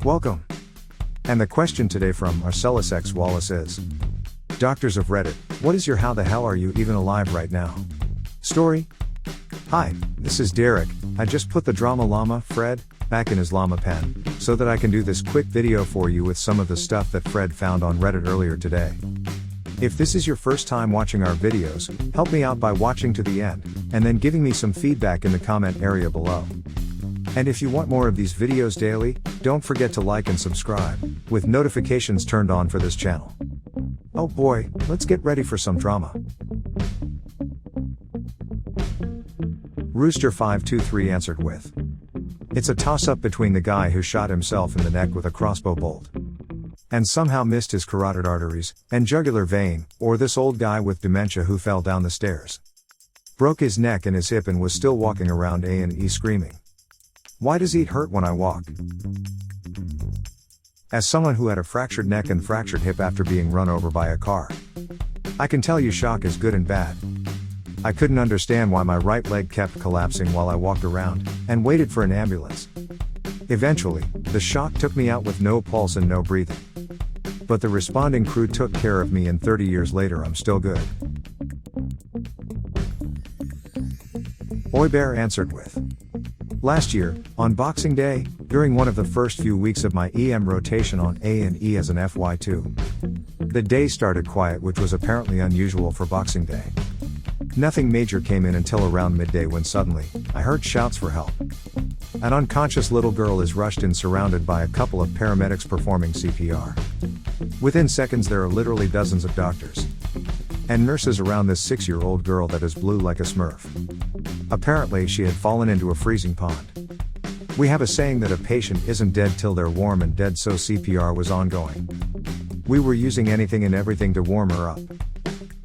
Welcome. And the question today from Marcellus X Wallace is: Doctors of Reddit, what is your how the hell are you even alive right now story? Hi, this is Derek. I just put the Drama Llama, Fred, back in his llama pen, so that I can do this quick video for you with some of the stuff that Fred found on Reddit earlier today. If this is your first time watching our videos, help me out by watching to the end, and then giving me some feedback in the comment area below. And if you want more of these videos daily, don't forget to like and subscribe, with notifications turned on for this channel. Oh boy, let's get ready for some drama. Rooster523 answered with: it's a toss-up between the guy who shot himself in the neck with a crossbow bolt and somehow missed his carotid arteries and jugular vein, or this old guy with dementia who fell down the stairs, broke his neck and his hip and was still walking around A&E screaming, "Why does it hurt when I walk?" As someone who had a fractured neck and fractured hip after being run over by a car, I can tell you shock is good and bad. I couldn't understand why my right leg kept collapsing while I walked around and waited for an ambulance. Eventually, the shock took me out with no pulse and no breathing. But the responding crew took care of me, and 30 years later I'm still good. Oi Bear answered with: last year, on Boxing Day, during one of the first few weeks of my EM rotation on A&E as an FY2, the day started quiet, which was apparently unusual for Boxing Day. Nothing major came in until around midday, when suddenly, I heard shouts for help. An unconscious little girl is rushed in, surrounded by a couple of paramedics performing CPR. Within seconds there are literally dozens of doctors and nurses around this 6-year-old girl that is blue like a Smurf. Apparently she had fallen into a freezing pond. We have a saying that a patient isn't dead till they're warm and dead, so CPR was ongoing. We were using anything and everything to warm her up,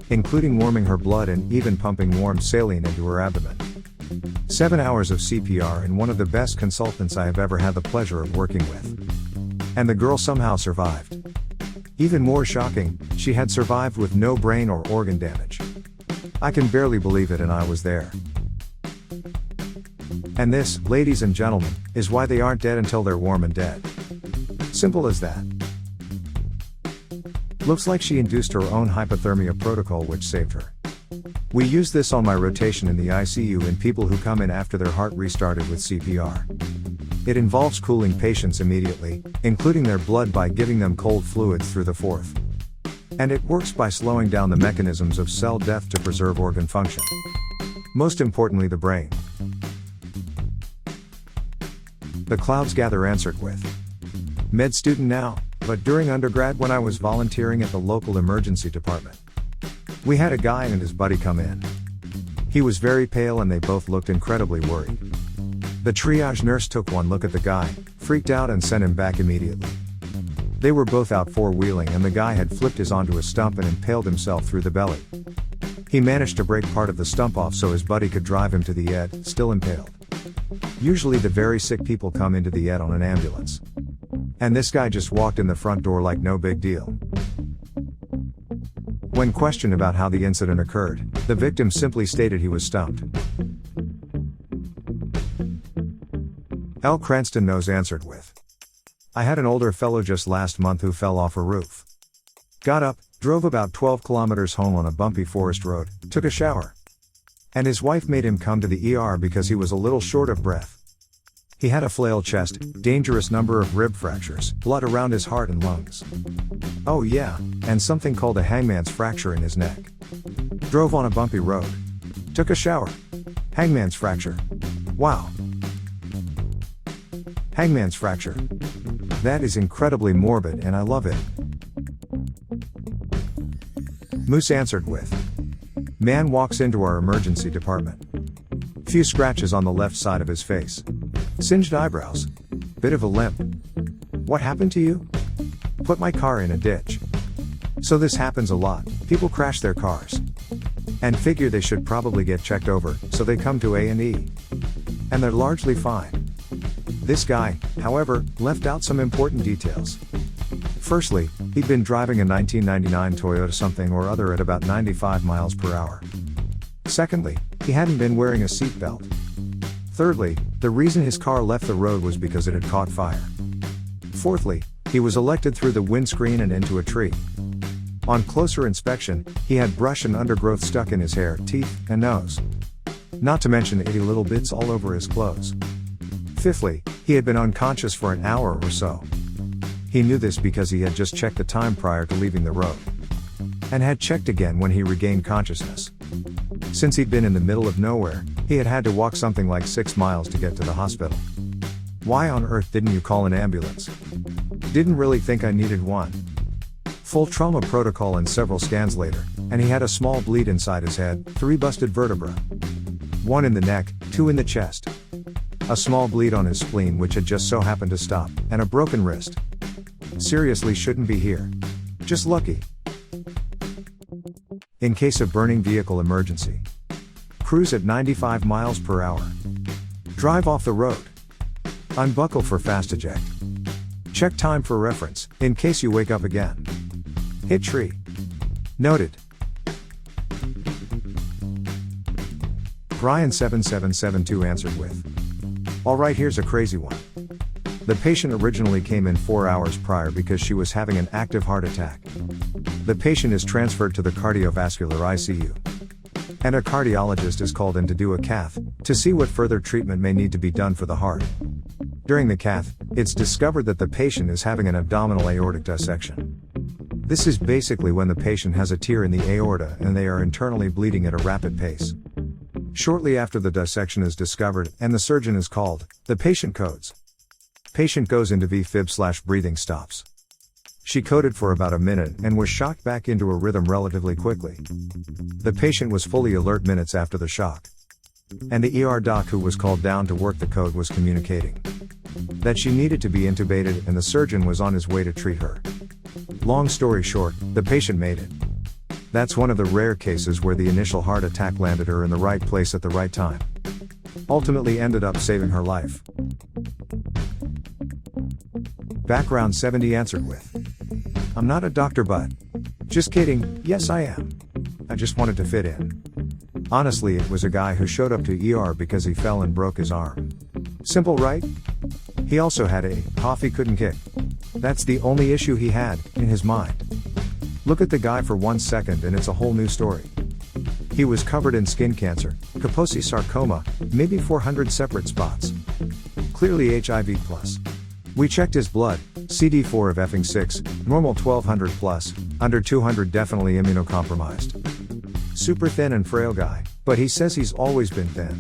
including warming her blood and even pumping warm saline into her abdomen. 7 hours of CPR, and one of the best consultants I have ever had the pleasure of working with. And the girl somehow survived. Even more shocking, she had survived with no brain or organ damage. I can barely believe it, and I was there. And this, ladies and gentlemen, is why they aren't dead until they're warm and dead. Simple as that. Looks like she induced her own hypothermia protocol, which saved her. We use this on my rotation in the ICU in people who come in after their heart restarted with CPR. It involves cooling patients immediately, including their blood, by giving them cold fluids through the fourth. And it works by slowing down the mechanisms of cell death to preserve organ function. Most importantly, the brain. The Clouds Gather answered with: med student now, but during undergrad when I was volunteering at the local emergency department, we had a guy and his buddy come in. He was very pale and they both looked incredibly worried. The triage nurse took one look at the guy, freaked out, and sent him back immediately. They were both out four-wheeling and the guy had flipped his onto a stump and impaled himself through the belly. He managed to break part of the stump off so his buddy could drive him to the ED, still impaled. Usually the very sick people come into the ED on an ambulance. And this guy just walked in the front door like no big deal. When questioned about how the incident occurred, the victim simply stated he was stumped. L. Cranston Knows answered with: I had an older fellow just last month who fell off a roof. Got up, drove about 12 kilometers home on a bumpy forest road, took a shower. And his wife made him come to the ER because he was a little short of breath. He had a flail chest, dangerous number of rib fractures, blood around his heart and lungs. Oh yeah, and something called a hangman's fracture in his neck. Drove on a bumpy road. Took a shower. Hangman's fracture. Wow. Hangman's fracture. That is incredibly morbid and I love it. Moose answered with: man walks into our emergency department. Few scratches on the left side of his face. Singed eyebrows. Bit of a limp. What happened to you? Put my car in a ditch. So this happens a lot. People crash their cars and figure they should probably get checked over, so they come to A&E. And they're largely fine. This guy, however, left out some important details. Firstly, he'd been driving a 1999 Toyota something or other at about 95 miles per hour. Secondly, he hadn't been wearing a seatbelt. Thirdly, the reason his car left the road was because it had caught fire. Fourthly, he was elected through the windscreen and into a tree. On closer inspection, he had brush and undergrowth stuck in his hair, teeth, and nose. Not to mention 80 little bits all over his clothes. Fifthly, he had been unconscious for an hour or so. He knew this because he had just checked the time prior to leaving the road. And had checked again when he regained consciousness. Since he'd been in the middle of nowhere, he had had to walk something like 6 miles to get to the hospital. Why on earth didn't you call an ambulance? Didn't really think I needed one. Full trauma protocol and several scans later, and he had a small bleed inside his head, 3 busted vertebrae. 1 in the neck, 2 in the chest. A small bleed on his spleen which had just so happened to stop, and a broken wrist. Seriously shouldn't be here. Just lucky. In case of burning vehicle emergency. Cruise at 95 miles per hour. Drive off the road. Unbuckle for fast eject. Check time for reference, in case you wake up again. Hit tree. Noted. Brian7772 answered with, "Alright, here's a crazy one. The patient originally came in 4 hours prior because she was having an active heart attack. The patient is transferred to the cardiovascular ICU. And a cardiologist is called in to do a cath, to see what further treatment may need to be done for the heart. During the cath, it's discovered that the patient is having an abdominal aortic dissection. This is basically when the patient has a tear in the aorta and they are internally bleeding at a rapid pace. Shortly after the dissection is discovered and the surgeon is called, the patient codes. Patient goes into V-fib/breathing stops. She coded for about a minute and was shocked back into a rhythm relatively quickly. The patient was fully alert minutes after the shock. And the ER doc who was called down to work the code was communicating that she needed to be intubated and the surgeon was on his way to treat her. Long story short, the patient made it. That's one of the rare cases where the initial heart attack landed her in the right place at the right time. Ultimately ended up saving her life." Background 70 answered with, "I'm not a doctor but..." Just kidding, yes I am. I just wanted to fit in. Honestly, it was a guy who showed up to ER because he fell and broke his arm. Simple, right? He also had a cough he couldn't kick. That's the only issue he had, in his mind. Look at the guy for 1 second and it's a whole new story. He was covered in skin cancer, Kaposi sarcoma, maybe 400 separate spots. Clearly HIV+. We checked his blood, CD4 of effing 6, normal 1200+, under 200 definitely immunocompromised. Super thin and frail guy, but he says he's always been thin.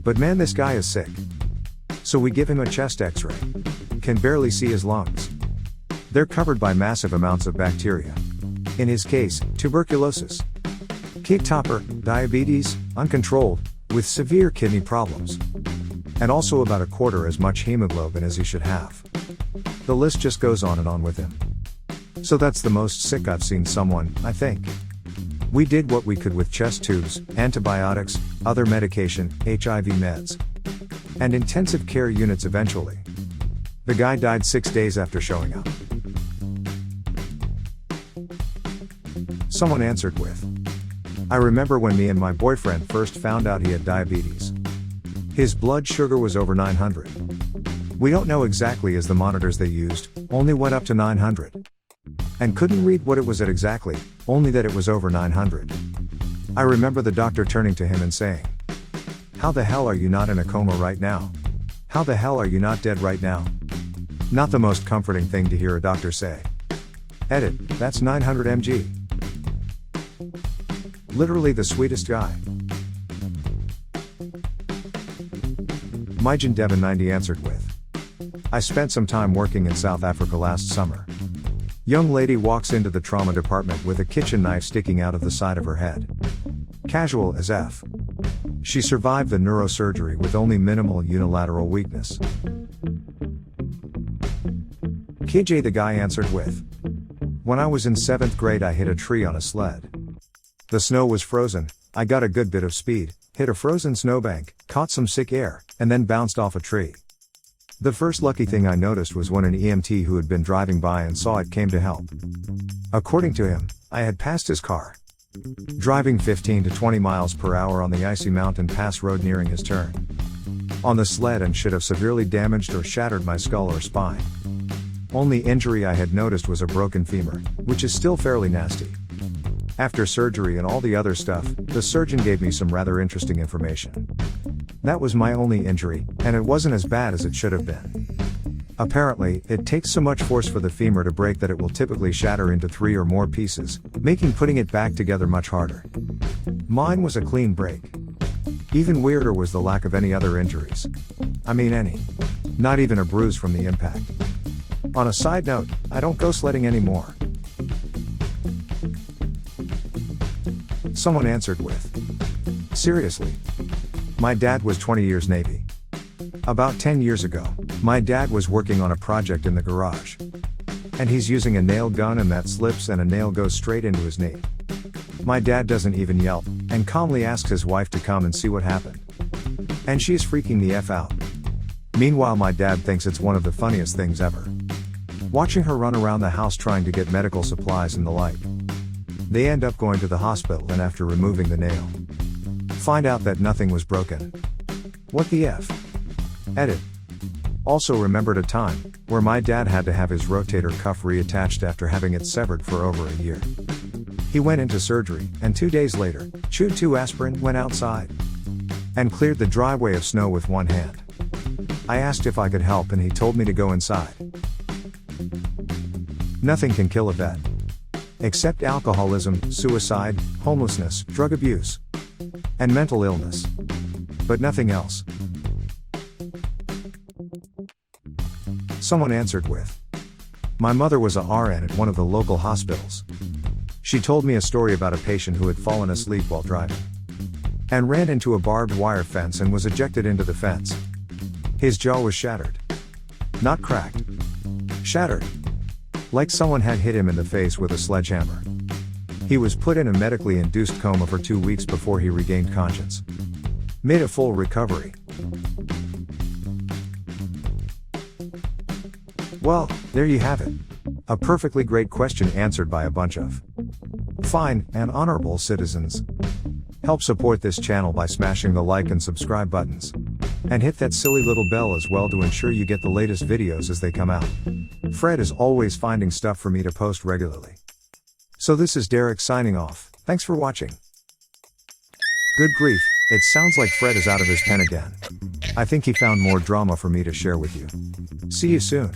But man, this guy is sick. So we give him a chest x-ray. Can barely see his lungs. They're covered by massive amounts of bacteria. In his case, tuberculosis. Cake topper, diabetes, uncontrolled, with severe kidney problems. And also about a quarter as much hemoglobin as he should have. The list just goes on and on with him. So that's the most sick I've seen someone, I think. We did what we could with chest tubes, antibiotics, other medication, HIV meds. And intensive care units eventually. The guy died 6 days after showing up. Someone answered with, "I remember when me and my boyfriend first found out he had diabetes. His blood sugar was over 900. We don't know exactly as the monitors they used, only went up to 900. And couldn't read what it was at exactly, only that it was over 900. I remember the doctor turning to him and saying, 'How the hell are you not in a coma right now? How the hell are you not dead right now?' Not the most comforting thing to hear a doctor say. Edit, that's 900 mg. Literally the sweetest guy." Myjan Devon 90 answered with, "I spent some time working in South Africa last summer. Young lady walks into the trauma department with a kitchen knife sticking out of the side of her head. Casual as F. She survived the neurosurgery with only minimal unilateral weakness." KJ the guy answered with, "When I was in 7th grade I hit a tree on a sled. The snow was frozen, I got a good bit of speed, hit a frozen snowbank, caught some sick air, and then bounced off a tree. The first lucky thing I noticed was when an EMT who had been driving by and saw it came to help. According to him, I had passed his car. Driving 15 to 20 miles per hour on the icy mountain pass road nearing his turn. On the sled and should have severely damaged or shattered my skull or spine. Only injury I had noticed was a broken femur, which is still fairly nasty. After surgery and all the other stuff, the surgeon gave me some rather interesting information. That was my only injury, and it wasn't as bad as it should have been. Apparently, it takes so much force for the femur to break that it will typically shatter into 3 or more pieces, making putting it back together much harder. Mine was a clean break. Even weirder was the lack of any other injuries. I mean any. Not even a bruise from the impact. On a side note, I don't go sledding anymore. Someone answered with, seriously? My dad was 20 years Navy. About 10 years ago, my dad was working on a project in the garage. And he's using a nail gun and that slips and a nail goes straight into his knee. My dad doesn't even yelp, and calmly asks his wife to come and see what happened. And she's freaking the F out. Meanwhile, my dad thinks it's one of the funniest things ever. Watching her run around the house trying to get medical supplies and the like. They end up going to the hospital, and after removing the nail, find out that nothing was broken. What the F? Edit. Also remembered a time where my dad had to have his rotator cuff reattached after having it severed for over a year. He went into surgery, and 2 days later, chewed 2 aspirin, went outside, and cleared the driveway of snow with one hand. I asked if I could help, and he told me to go inside. Nothing can kill a vet. Except alcoholism, suicide, homelessness, drug abuse, and mental illness. But nothing else. Someone answered with, my mother was a RN at one of the local hospitals. She told me a story about a patient who had fallen asleep while driving and ran into a barbed wire fence and was ejected into the fence. His jaw was shattered. Not cracked. Shattered. Like someone had hit him in the face with a sledgehammer. He was put in a medically induced coma for 2 weeks before he regained conscience. Made a full recovery. Well, there you have it. A perfectly great question answered by a bunch of fine and honorable citizens. Help support this channel by smashing the like and subscribe buttons. And hit that silly little bell as well to ensure you get the latest videos as they come out. Fred is always finding stuff for me to post regularly. So this is Derek signing off. Thanks for watching. Good grief, it sounds like Fred is out of his pen again. I think he found more drama for me to share with you. See you soon.